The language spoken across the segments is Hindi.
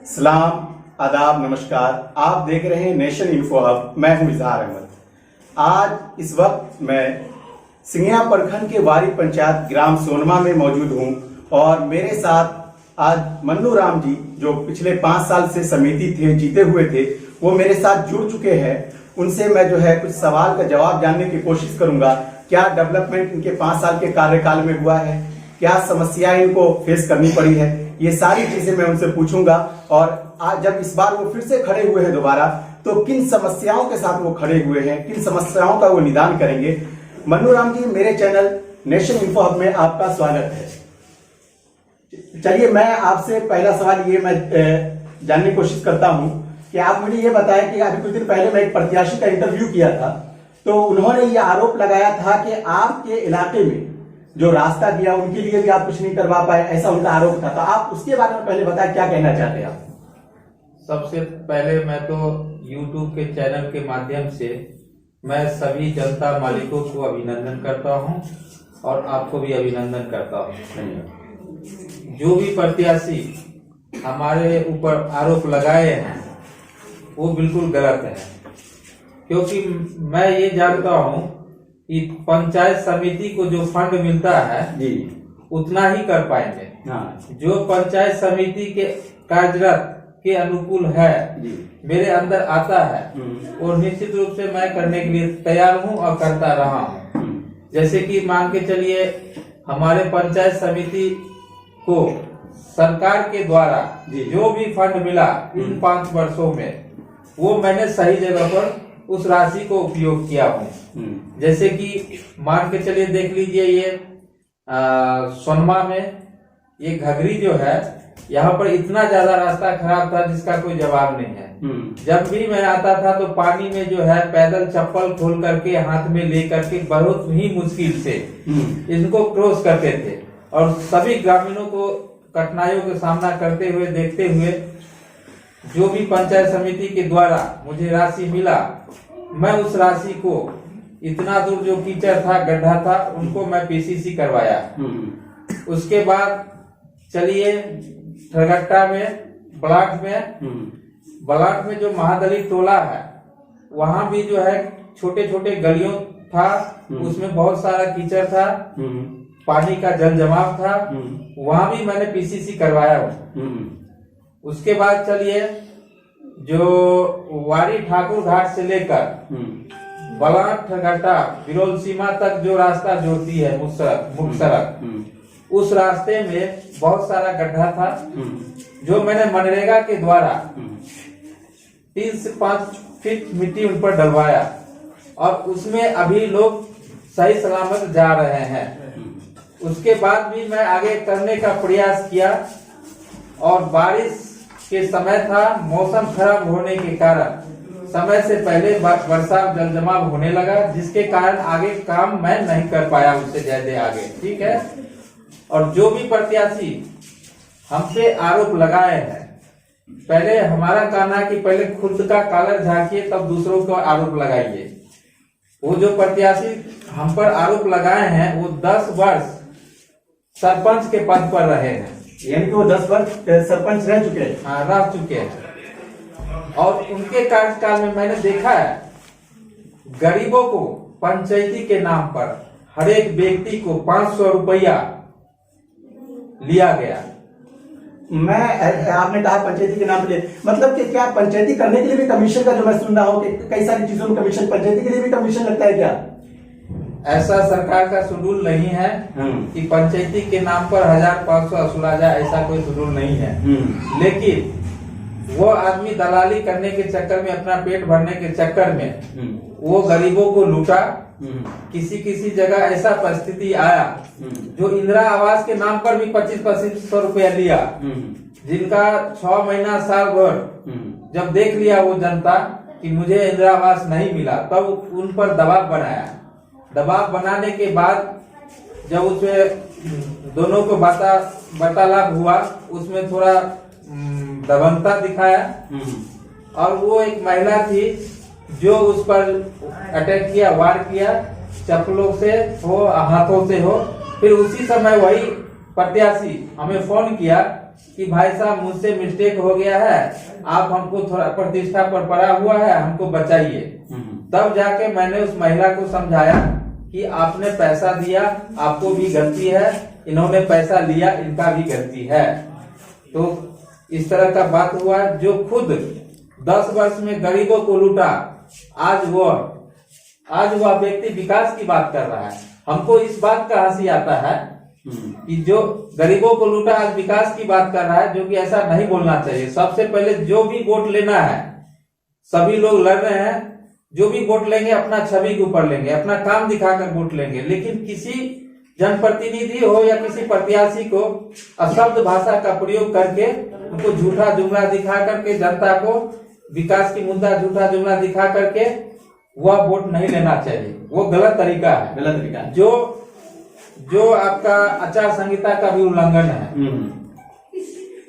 सलाम, आदाब, नमस्कार। आप देख रहे हैं नेशन इन्फो हब। मैं हूं इजहार अहमद। आज इस वक्त मैं सिंगिया प्रखंड के वारी पंचायत ग्राम सोनमा में मौजूद हूं और मेरे साथ आज मन्नू राम जी, जो पिछले 5 साल से समिति थे, जीते हुए थे, वो मेरे साथ जुड़ चुके हैं। उनसे मैं कुछ सवाल का जवाब जानने की कोशिश करूंगा। क्या डेवलपमेंट इनके 5 साल के कार्यकाल में हुआ है, क्या समस्याएं इनको फेस करनी पड़ी है, ये सारी चीजें मैं उनसे पूछूंगा। और आज जब इस बार वो फिर से खड़े हुए हैं दोबारा, तो किन समस्याओं के साथ वो खड़े हुए हैं, किन समस्याओं का वो निदान करेंगे। मन्नू राम जी, मेरे चैनल नेशन इन्फो हब में आपका स्वागत है। चलिए, मैं आपसे पहला सवाल ये मैं जानने की कोशिश करता हूं कि आप मुझे ये बताएं कि अभी कुछ दिन पहले मैं एक प्रत्याशी का इंटरव्यू किया था, तो उन्होंने ये आरोप लगाया था कि आपके इलाके में जो रास्ता दिया उनके लिए भी आप कुछ नहीं करवा पाए, ऐसा उनका आरोप था। तो आप उसके बारे में पहले बताएं, क्या कहना चाहते हैं आप? सबसे पहले मैं तो YouTube के चैनल के माध्यम से मैं सभी जनता मालिकों को अभिनंदन करता हूं और आपको भी अभिनंदन करता हूं। जो भी प्रत्याशी हमारे ऊपर आरोप लगाए हैं वो बिल्कुल गलत है, क्योंकि मैं ये जानता हूं कि पंचायत समिति को जो फंड मिलता है जी, उतना ही कर पाएंगे। हाँ। जो पंचायत समिति के कार्यरत के अनुकूल है, मेरे अंदर आता है, और निश्चित रूप से मैं करने के लिए तैयार हूं और करता रहा हूं। जैसे कि मान के चलिए, हमारे पंचायत समिति को सरकार के द्वारा जो भी फंड मिला इन 5 वर्षों में, वो मैंने सही जगह पर उस राशि को उपयोग किया हूँ। जैसे कि मान के चलिए, देख लीजिए, ये सोनमा में ये घघरी जो है, यहाँ पर इतना ज्यादा रास्ता खराब था जिसका कोई जवाब नहीं है। जब भी मैं आता था तो पानी में जो है पैदल चप्पल खोल करके हाथ में ले करके बहुत ही मुश्किल से इनको क्रॉस करते थे, और सभी ग्रामीणों को कठिनाइयों का सामना करते हुए देखते हुए जो भी पंचायत समिति के द्वारा मुझे राशि मिला, मैं उस राशि को इतना दूर जो कीचड़ था, गड्ढा था, उनको मैं पीसीसी करवाया। उसके बाद चलिए, ठरगट्टा में ब्लॉक में जो महादलित टोला है, वहाँ भी जो है छोटे छोटे गलियों था, उसमें बहुत सारा कीचड़ था, पानी का जल जमाव था, वहाँ भी मैंने पीसीसी करवाया हूँ। उसके बाद चलिए, जो वारी ठाकुर घाट से लेकर बलाट ठरगट्टा बिरोल सीमा तक जो रास्ता जोड़ती है मुख्य सड़क, उस रास्ते में बहुत सारा गड्ढा था, जो मैंने मनरेगा के द्वारा 3 से 5 फीट मिट्टी उन पर डलवाया, और उसमें अभी लोग सही सलामत जा रहे हैं। उसके बाद भी मैं आगे करने का प्रयास किया, और बारिश के समय था, मौसम खराब होने के कारण समय से पहले वर्षा जल जमाव होने लगा, जिसके कारण आगे काम मैं नहीं कर पाया उससे ज्यादा आगे। ठीक है। और जो भी प्रत्याशी हमसे आरोप लगाए हैं, पहले हमारा कहना है कि पहले खुद का कॉलर झांकिए, तब दूसरों को आरोप लगाइए। वो जो प्रत्याशी हम पर आरोप लगाए हैं, वो 10 वर्ष सरपंच के पद पर रहे हैं, यानी कि वो 10 वर्ष सरपंच रह चुके हैं। हाँ, रह चुके हैं। और उनके कार्यकाल में मैंने देखा है, गरीबों को पंचायती के नाम पर हर एक व्यक्ति को 500 रुपया लिया गया। आपने कहा पंचायती के नाम पे, मतलब कि क्या पंचायती करने के लिए भी कमीशन का, जो मैं सुन रहा हूँ कि कई सारी चीजों में कमीशन, पंचायती के लिए भी कमीशन लगता है क्या? ऐसा सरकार का शेड्यूल नहीं है कि पंचायती के नाम पर 1500 वसूला जाए, ऐसा कोई शेड्यूल नहीं है। लेकिन वो आदमी दलाली करने के चक्कर में, अपना पेट भरने के चक्कर में वो गरीबों को लूटा। किसी जगह ऐसा परिस्थिति आया, जो इंदिरा आवास के नाम पर भी 2500 रुपया लिया, जिनका 6 महीना साल भर जब देख लिया वो जनता कि मुझे इंदिरा आवास नहीं मिला, तब उन पर दबाव बनाया। दबाव बनाने के बाद जब उसमें दोनों को वार्तालाप हुआ, उसमें थोड़ा दबंगता दिखाया, और वो एक महिला थी जो उस पर अटैक किया, वार किया, चप्पलों से हो, हाथों से हो। फिर उसी समय वही प्रत्याशी हमें फोन किया कि भाई साहब मुझसे मिस्टेक हो गया है, आप हमको थोड़ा प्रतिष्ठा पर पड़ा हुआ है, हमको बचाइए। तब जाके मैंने उस महिला को समझाया कि आपने पैसा दिया, आपको भी गलती है, इन्होंने पैसा लिया, इनका भी गलती है। तो इस तरह का बात हुआ। जो खुद 10 वर्ष में गरीबों को लूटा, आज वह व्यक्ति विकास की बात कर रहा है। हमको इस बात का हंसी आता है कि जो गरीबों को लूटा आज विकास की बात कर रहा है, जो कि ऐसा नहीं बोलना चाहिए। सबसे पहले जो भी वोट लेना है, सभी लोग लड़ रहे हैं, जो भी वोट लेंगे अपना छवि के ऊपर लेंगे, अपना काम दिखाकर वोट लेंगे। लेकिन किसी जनप्रतिनिधि हो या किसी प्रत्याशी को अशब्द भाषा का प्रयोग करके उनको झूठा जुमला दिखा करके, जनता को विकास की मुद्दा झूठा जुमला दिखा करके वह वोट नहीं लेना चाहिए। वो गलत तरीका है, गलत तरीका है। जो आपका आचार संहिता का भी उल्लंघन है।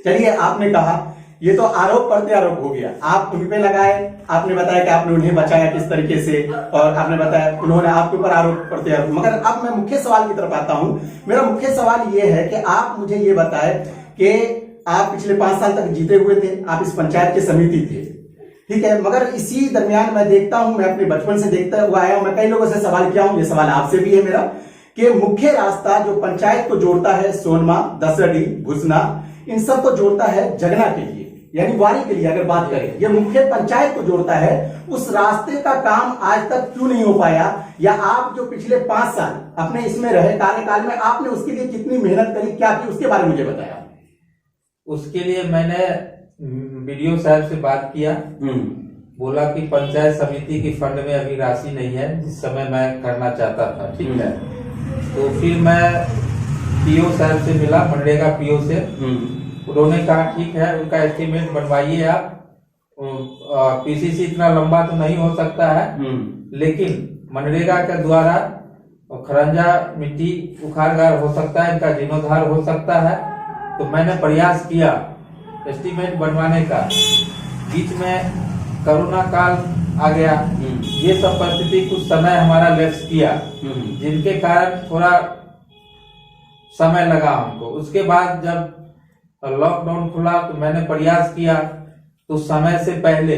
चलिए, आपने कहा ये तो आरोप प्रत्यारोप हो गया, आप उन पे लगाए, आपने बताया कि आपने उन्हें बचाया किस तरीके से, और आपने बताया उन्होंने आपके ऊपर आरोप प्रत्यारोप। मगर अब मैं मुख्य सवाल की तरफ आता हूं। मेरा मुख्य सवाल ये है कि आप मुझे ये बताएं कि आप पिछले 5 साल तक जीते हुए थे, आप इस पंचायत के समिति थे, ठीक है। मगर इसी दरमियान मैं देखता हूं, मैं अपने बचपन से देखता हुआ आया हूं, मैं कई लोगों से सवाल किया हूं, ये सवाल आपसे भी है मेरा, कि मुख्य रास्ता जो पंचायत को जोड़ता है, सोनमा, दसरडी, भुसना, इन सब को जोड़ता है जगना के लिए, यानी वारी के लिए अगर बात करें, ये मुख्य पंचायत को जोड़ता है। उस रास्ते का काम आज तक क्यों नहीं हो पाया? या आप जो पिछले 5 साल अपने इसमें रहे कार्यकाल में, आपने उसके लिए कितनी मेहनत करी, क्या की, उसके बारे में मुझे बताया। उसके लिए मैंने वीडियो साहब से बात किया, बोला कि पंचायत समिति की फंड में अभी राशि नहीं है जिस समय मैं करना चाहता था, ठीक है। तो फिर मैं पीओ साहब से मिला, मनरेगा पीओ से। उन्होंने कहा ठीक है, उनका एस्टीमेट बनवाइए आप, पीसीसी इतना लंबा तो नहीं हो सकता है, लेकिन मनरेगा के द्वारा खरंजा मिट्टी उखाड़गार हो सकता है, इनका जीर्णोद्धार हो सकता है। तो मैंने प्रयास किया एस्टीमेट बनवाने का। बीच में कोरोना काल आ गया, ये सब परिस्थिति कुछ समय हमारा लैप्स किया, जिनके कारण थोड़ा समय लगा हमको। उसके बाद जब लॉकडाउन खुला तो मैंने प्रयास किया, तो समय से पहले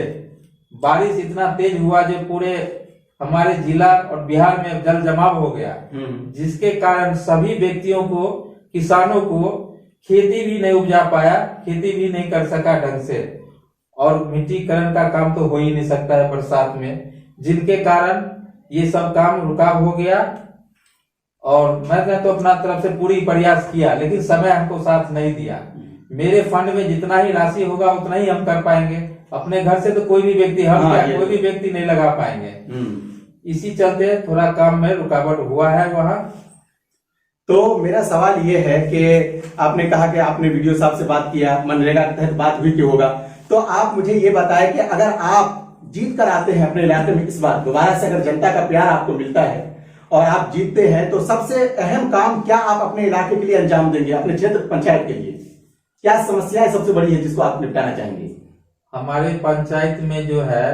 बारिश इतना तेज हुआ जो पूरे हमारे जिला और बिहार में जल जमाव हो गया, जिसके कारण सभी व्यक्तियों को, किसानों को खेती भी नहीं उपजा पाया, खेती भी नहीं कर सका ढंग से, और मिट्टीकरण का काम तो हो ही नहीं सकता है बरसात में, जिनके कारण ये सब काम रुकाव हो गया। और मैंने तो अपना तरफ से पूरी प्रयास किया, लेकिन समय हमको साथ नहीं दिया। मेरे फंड में जितना ही राशि होगा उतना ही हम कर पाएंगे, अपने घर से तो कोई भी व्यक्ति, हम क्या कोई भी व्यक्ति नहीं लगा पाएंगे। इसी चलते थोड़ा काम में रुकावट हुआ है वहाँ। तो मेरा सवाल ये है कि आपने कहा कि आपने वीडियो साहब से बात किया, मनरेगा के तहत बात हुई कि होगा, तो आप मुझे ये बताएं कि अगर आप जीत कर आते हैं अपने इलाके में, इस बार दोबारा से अगर जनता का प्यार आपको मिलता है और आप जीतते हैं, तो सबसे अहम काम क्या आप अपने इलाके के लिए अंजाम देंगे, अपने क्षेत्र पंचायत के लिए? क्या समस्याएं सबसे बड़ी है जिसको आप निपटाना चाहेंगे? हमारे पंचायत में जो है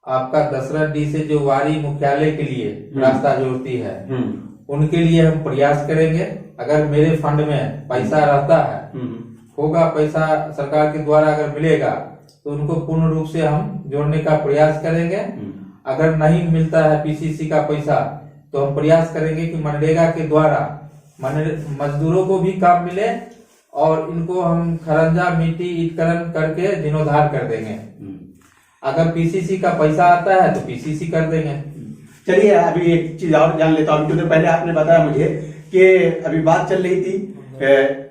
आपका दशरथडी से जो वारी मुख्यालय के लिए रास्ता जोड़ती है, उनके लिए हम प्रयास करेंगे। अगर मेरे फंड में पैसा रहता है, होगा पैसा सरकार के द्वारा अगर मिलेगा, तो उनको पूर्ण रूप से हम जोड़ने का प्रयास करेंगे। अगर नहीं मिलता है पीसीसी का पैसा, तो हम प्रयास करेंगे कि मनरेगा के द्वारा मजदूरों को भी काम मिले, और इनको हम खरंजा मिट्टी ईटकरण करके जीर्णोद्धार कर देंगे। अगर पीसीसी का पैसा आता है तो पीसीसी कर देंगे। चलिए, अभी एक चीज और जान लेता हूँ, क्योंकि पहले आपने बताया मुझे कि अभी बात चल रही थी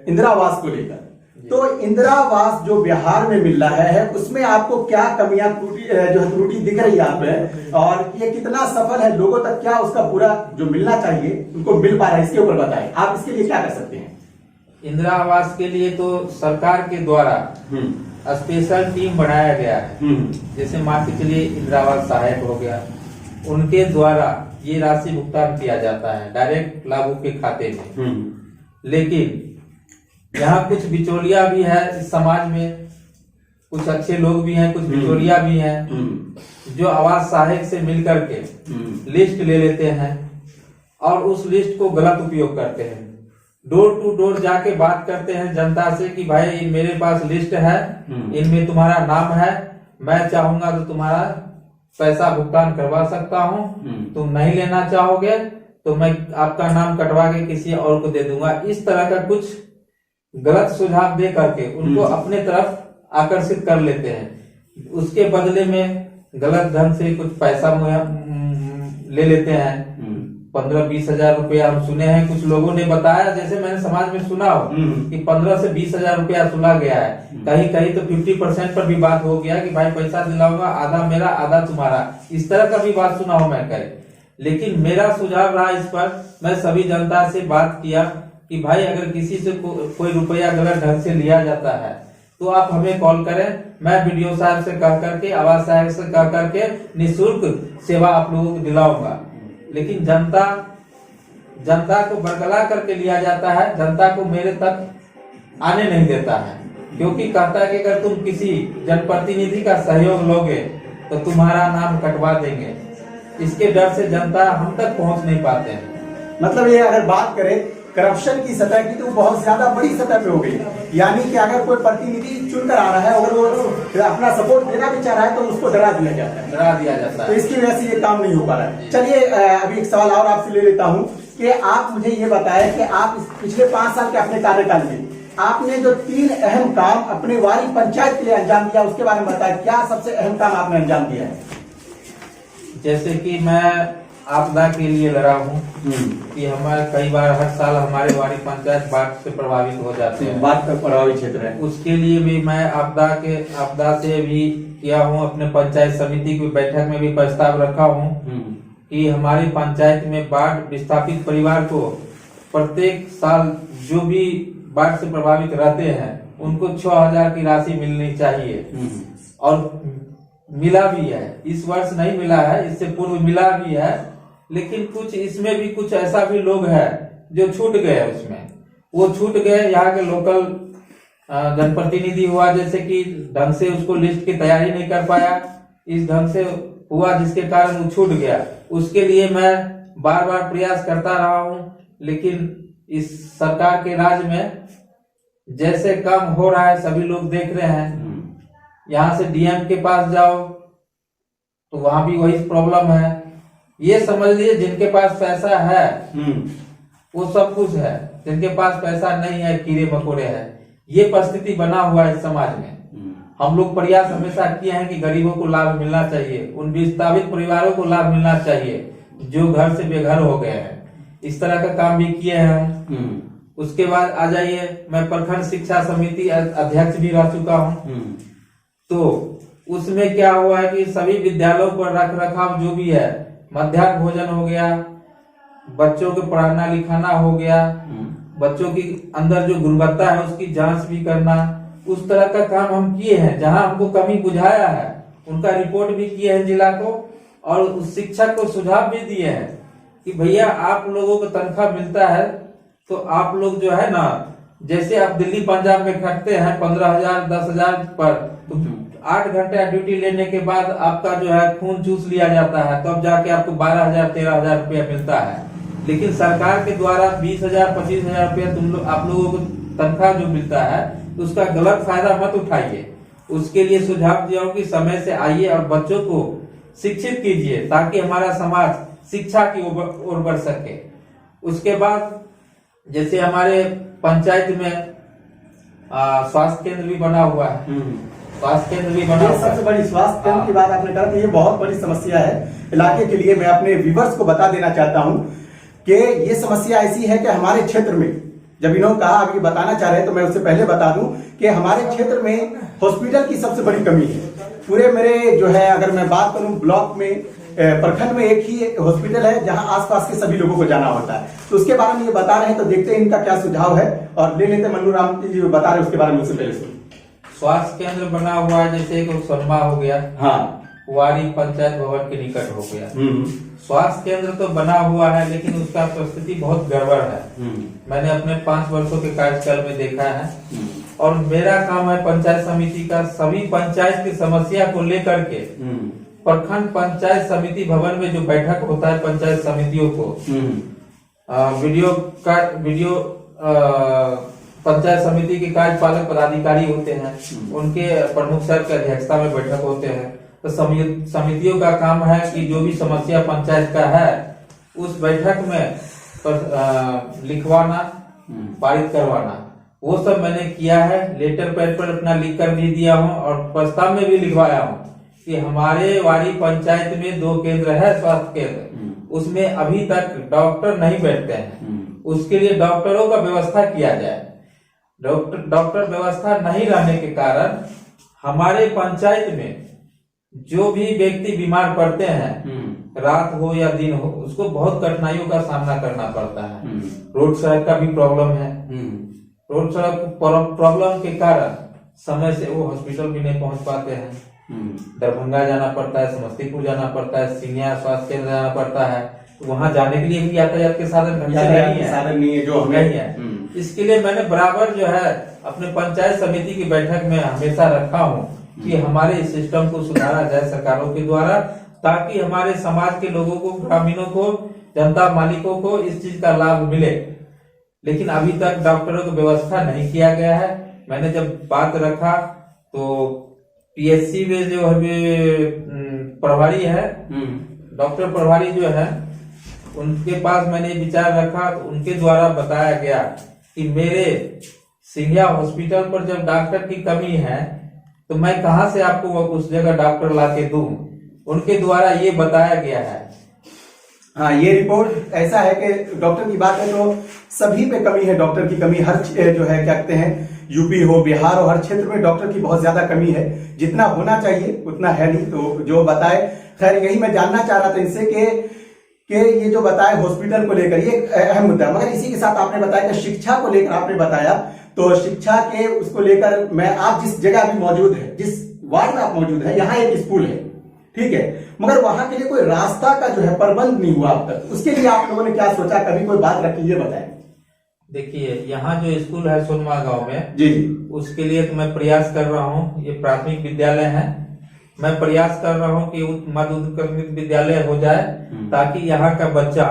इंदिरा आवास को लेकर। तो इंदिरा आवास जो बिहार में मिल रहा है, उसमें आपको क्या कमियां त्रुटि दिख रही है आप में, और ये कितना सफल है, लोगों तक क्या उसका पूरा जो मिलना चाहिए उनको मिल पा रहा है, इसके ऊपर बताएं। आप इसके लिए क्या कर सकते हैं? इंदिरा आवास के लिए तो सरकार के द्वारा स्पेशल टीम बनाया गया है। जैसे मान के चलिए इंदिरा आवास सहायक हो गया, उनके द्वारा ये राशि भुगतान किया जाता है डायरेक्ट लाभुक के खाते में। लेकिन यहाँ कुछ बिचौलिया भी है इस समाज में, कुछ अच्छे लोग भी हैं, कुछ बिचौलिया भी हैं, जो आवास सहायक से मिलकर के लिस्ट ले लेते हैं और उस लिस्ट को गलत उपयोग करते हैं। डोर टू डोर जाके बात करते हैं जनता से कि भाई मेरे पास लिस्ट है, इनमें तुम्हारा नाम है, मैं चाहूंगा तो तुम्हारा पैसा भुगतान करवा सकता हूँ, तुम नहीं लेना चाहोगे तो मैं आपका नाम कटवा के किसी और को दे दूंगा। इस तरह का कुछ गलत सुझाव दे करके उनको अपने तरफ आकर्षित कर लेते हैं। उसके बदले में गलत ढंग से कुछ पैसा ले लेते हैं। 15-20 हजार रुपया हम सुने हैं, कुछ लोगों ने बताया, जैसे मैंने समाज में सुना हो कि 15 से 20 हजार रुपया सुना गया है। कहीं कहीं तो 50% पर भी बात हो गया कि भाई पैसा दिलाऊंगा, आधा मेरा आधा तुम्हारा, इस तरह का भी बात सुना हो मैं कहीं। लेकिन मेरा सुझाव रहा इस पर, मैं सभी जनता से बात किया कि भाई अगर किसी से कोई रुपया गलत ढंग से लिया जाता है तो आप हमें कॉल करें, मैं वीडियो साहब से कह करके, आवाज साहब से कह करके निःशुल्क सेवा आप लोगों को दिलाऊंगा। लेकिन जनता को बरगला करके लिया जाता है, जनता को मेरे तक आने नहीं देता है, क्योंकि कहता है कि अगर तुम किसी जनप्रतिनिधि का सहयोग लोगे तो तुम्हारा नाम कटवा देंगे। इसके डर से जनता हम तक पहुंच नहीं पाते हैं। मतलब ये अगर बात करें करप्शन की सतह की तो वो बहुत ज्यादा बड़ी सतह पे हो गई। यानी कि अगर कोई प्रतिनिधि चुनकर आ रहा है, अगर वो अपना सपोर्ट देना भी चाह रहा है तो उसको डरा दिया जाता है, तो इसकी वजह से ये काम नहीं हो पा रहा है। चलिए अभी एक सवाल और आपसे ले लेता हूँ कि आप मुझे ये बताएं कि आप पिछले 5 साल के अपने कार्यकाल में आपने जो 3 अहम काम अपने वारी पंचायत के लिए अंजाम दिया, उसके बारे में बताएं। क्या सबसे अहम काम आपने अंजाम दिया है? जैसे कि मैं आपदा के लिए लड़ा हूँ कि हमारे कई बार हर साल हमारे वारी पंचायत बाढ़ से प्रभावित हो जाते हैं, बाढ़ का प्रभावित क्षेत्र है। उसके लिए भी मैं आपदा से भी किया हूँ। अपने पंचायत समिति की बैठक में भी प्रस्ताव रखा हूँ कि हमारी पंचायत में बाढ़ विस्थापित परिवार को प्रत्येक साल जो भी बाढ़ से प्रभावित रहते हैं उनको 6,000 की राशि मिलनी चाहिए, और मिला भी है। इस वर्ष नहीं मिला है, इससे पूर्व मिला भी है, लेकिन कुछ इसमें भी कुछ ऐसा भी लोग है जो छूट गए, उसमें वो छूट गए। यहाँ के लोकल जनप्रतिनिधि हुआ जैसे कि ढंग से उसको लिस्ट की तैयारी नहीं कर पाया, इस ढंग से हुआ जिसके कारण वो छूट गया। उसके लिए मैं बार बार प्रयास करता रहा हूँ, लेकिन इस सरकार के राज में जैसे काम हो रहा है सभी लोग देख रहे हैं। यहाँ से डीएम के पास जाओ तो वहां भी वही प्रॉब्लम है। ये समझ लीजिए जिनके पास पैसा है वो सब कुछ है, जिनके पास पैसा नहीं है कीड़े मकोड़े है। ये परिस्थिति बना हुआ है समाज में। हम लोग प्रयास हमेशा किए हैं कि गरीबों को लाभ मिलना चाहिए, उन विस्थापित परिवारों को लाभ मिलना चाहिए जो घर से बेघर हो गए हैं। इस तरह का काम भी किए हैं हम। उसके बाद आ जाइए, मैं प्रखंड शिक्षा समिति अध्यक्ष भी रह चुका हूँ। तो उसमें क्या हुआ है कि सभी विद्यालयों पर रख रखाव जो भी है, मध्याह्न भोजन हो गया, बच्चों को पढ़ाना लिखाना हो गया, बच्चों की अंदर जो गुणवत्ता है उसकी जांच भी करना, उस तरह का काम हम किए हैं। जहां हमको कमी बुझाया है उनका रिपोर्ट भी किए हैं जिला को, और उस शिक्षक को सुझाव भी दिए हैं कि भैया आप लोगों को तनख्वाह मिलता है तो आप लोग जो है ना, जैसे आप दिल्ली पंजाब में खटते हैं 15,000 10,000 पर, तो 8 घंटे ड्यूटी लेने के बाद आपका जो है खून चूस लिया जाता है, तब जाके आपको 12,000 13,000 रुपया मिलता है। लेकिन सरकार के द्वारा 20,000 25,000 रुपया आप लोगों को तनख्वाह जो मिलता है उसका गलत फायदा मत उठाइए। उसके लिए सुझाव दिया हूँ कि समय से आइए और बच्चों को शिक्षित कीजिए ताकि हमारा समाज शिक्षा की ओर बढ़ सके। उसके बाद जैसे हमारे पंचायत में स्वास्थ्य केंद्र भी बना हुआ है, स्वास्थ्य केंद्र भी बना हुआ है। सबसे बड़ी स्वास्थ्य केंद्र की बात आपने कहा, तो ये बहुत बड़ी समस्या है इलाके के लिए। मैं अपने व्यूवर्स को बता देना चाहता हूँ कि ये समस्या ऐसी है कि हमारे क्षेत्र में, जब इन्होंने कहा अभी बताना चाह रहे हैं तो मैं उससे पहले बता दूं कि हमारे क्षेत्र में हॉस्पिटल की सबसे बड़ी कमी है। पूरे मेरे जो है, अगर मैं बात करूं ब्लॉक में, प्रखंड में एक ही हॉस्पिटल है जहां आसपास के सभी लोगों को जाना होता है। तो उसके बारे में ये बता रहे हैं, तो देखते हैं इनका क्या सुझाव है और ले लेते मन्नू राम जी बता रहे हैं उसके बारे में। उससे पहले स्वास्थ्य केंद्र बना हुआ है, जैसे एक सोनमा हो गया, हाँ, वारी पंचायत भवन के निकट हो गया। स्वास्थ्य केंद्र तो बना हुआ है लेकिन उसका परिस्थिति बहुत गड़बड़ है। मैंने अपने 5 वर्षों के कार्यकाल में देखा है। और मेरा काम है पंचायत समिति का, सभी पंचायत की समस्या को लेकर के प्रखंड पंचायत समिति भवन में जो बैठक होता है पंचायत समितियों को वीडियो पंचायत समिति के कार्यपालक पदाधिकारी होते हैं, उनके प्रमुख सर की अध्यक्षता में बैठक होते हैं। तो समितियों का काम है कि जो भी समस्या पंचायत का है उस बैठक में लिखवाना, पारित करवाना, वो सब मैंने किया है। लेटर पैड पर अपना लिख कर भी दिया हूँ और प्रस्ताव में भी लिखवाया हूँ कि हमारे वाड़ी पंचायत में 2 केंद्र है, स्वास्थ्य केंद्र, उसमें अभी तक डॉक्टर नहीं बैठते हैं। उसके लिए डॉक्टरों का व्यवस्था किया जाए। डॉक्टर व्यवस्था नहीं रहने के कारण हमारे पंचायत में जो भी व्यक्ति बीमार पड़ते हैं, रात हो या दिन हो, उसको बहुत कठिनाइयों का सामना करना पड़ता है। रोड सड़क का भी प्रॉब्लम है। रोड सड़क प्रॉब्लम के कारण समय से वो हॉस्पिटल भी नहीं पहुंच पाते हैं। दरभंगा जाना पड़ता है, समस्तीपुर जाना पड़ता है, सिंघिया स्वास्थ्य केंद्र जाना पड़ता है। तो वहां जाने के लिए भी यातायात के साधन नहीं है, जो नहीं है। इसके लिए मैंने बराबर जो है अपने पंचायत समिति की बैठक में हमेशा रखा हूँ कि हमारे इस सिस्टम को सुधारा जाए सरकारों के द्वारा, ताकि हमारे समाज के लोगों को, ग्रामीणों को, जनता मालिकों को इस चीज का लाभ मिले। लेकिन अभी तक डॉक्टरों की व्यवस्था नहीं किया गया है। मैंने जब बात रखा तो पीएचसी में जो प्रभारी है, डॉक्टर प्रभारी जो है, उनके पास मैंने विचार रखा तो उनके द्वारा बताया गया कि मेरे सिंघिया हॉस्पिटल पर जब डॉक्टर की कमी है तो मैं कहां से आपको उस जगह डॉक्टर ला के दूं। उनके द्वारा ये बताया गया है। हाँ, ये रिपोर्ट ऐसा है कि डॉक्टर की बात है तो सभी पे कमी है, डॉक्टर की कमी हर जो है क्या कहते हैं, यूपी हो, बिहार हो, हर क्षेत्र में डॉक्टर की बहुत ज्यादा कमी है। जितना होना चाहिए उतना है नहीं। तो जो बताए, खैर यही मैं जानना चाह रहा था इनसे कि ये जो बताया हॉस्पिटल को लेकर, ये अहम मुद्दा। मगर इसी के साथ आपने बताया कि शिक्षा को लेकर आपने बताया, तो शिक्षा के उसको लेकर मैं, आप जिस जगह अभी मौजूद है, जिस वार्ड में आप मौजूद है, यहाँ एक स्कूल है, ठीक है, मगर वहां के लिए कोई रास्ता का जो है प्रबंध नहीं हुआ अब तक। उसके लिए आप लोगों ने क्या सोचा, कभी कोई बात रखी, ये बताएं। देखिए, यहाँ जो स्कूल है सोनमा गांव में, जी, उसके लिए तो मैं प्रयास कर रहा हूँ। ये प्राथमिक विद्यालय है, मैं प्रयास कर रहा हूँ कि मध्य उत्क्रमित विद्यालय हो जाए, ताकि यहाँ का बच्चा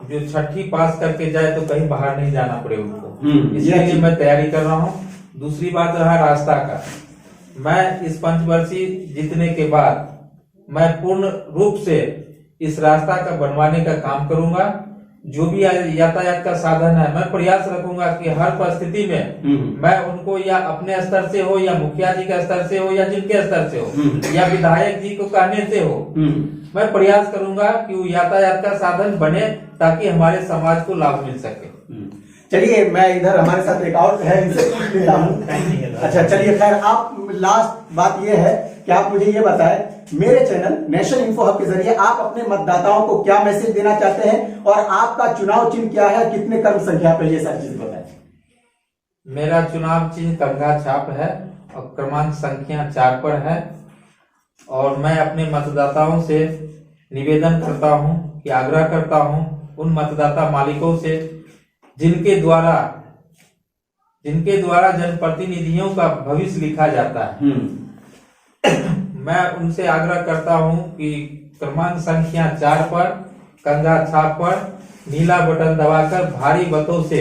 जो 6ठी पास करके जाए तो कहीं बाहर नहीं जाना पड़े उनको। इसलिए मैं तैयारी कर रहा हूँ। दूसरी बात रहा रास्ता का, मैं इस पंचवर्षीय जीतने के बाद मैं पूर्ण रूप से इस रास्ता का बनवाने का काम करूंगा। जो भी यातायात का साधन है, मैं प्रयास रखूंगा कि हर परिस्थिति में मैं उनको, या अपने स्तर से हो, या मुखिया जी के स्तर से हो, या जिनके स्तर से हो, या विधायक जी को कहने से हो, मैं प्रयास करूंगा कि वो यातायात का साधन बने, ताकि हमारे समाज को लाभ मिल सके। चलिए, मैं इधर हमारे साथ एक और है, इनसे पूछ लेता हूँ। अच्छा, चलिए, खैर आप, लास्ट बात ये है कि आप मुझे ये बताएं, मेरे चैनल नेशन इन्फो हब के जरिए आप अपने मतदाताओं को क्या मैसेज देना चाहते हैं, और आपका चुनाव चिन्ह क्या है, कितने क्रम संख्या पे, ये सारी चीज बताएं। मेरा चुनाव चिन्ह कंघा छाप है और क्रमांक संख्या 4 पर है। और मैं अपने मतदाताओं से निवेदन करता हूं कि आग्रह करता हूं उन मतदाता मालिकों से जिनके द्वारा जनप्रतिनिधियों का भविष्य लिखा जाता है, मैं उनसे आग्रह करता हूं कि क्रमांक संख्या 4 पर कंघा छाप पर नीला बटन दबाकर भारी मतों से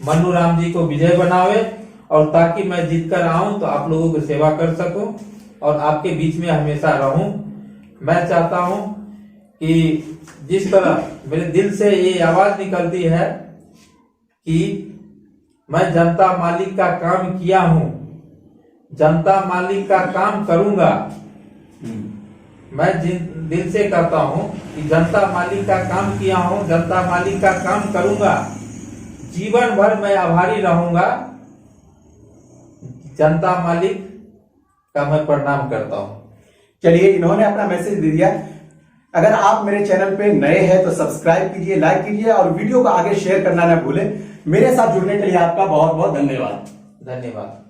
मन्नू राम जी को विजय बनावे, और ताकि मैं जीत कर आऊं तो आप लोगों की सेवा कर सकूं और आपके बीच में हमेशा रहूं। मैं चाहता हूं कि जिस तरह मेरे दिल से ये आवाज निकलती है कि मैं जनता मालिक का काम किया हूं, जनता मालिक का काम करूंगा, मैं दिल से कहता हूं कि जनता मालिक का काम किया हूं, जनता मालिक का काम करूंगा, जीवन भर मैं आभारी रहूंगा, जनता मालिक का मैं प्रणाम करता हूं। चलिए, इन्होंने अपना मैसेज दे दिया। अगर आप मेरे चैनल पे नए हैं तो सब्सक्राइब कीजिए, लाइक कीजिए और वीडियो को आगे शेयर करना ना भूलें। मेरे साथ जुड़ने के लिए आपका बहुत बहुत धन्यवाद। धन्यवाद।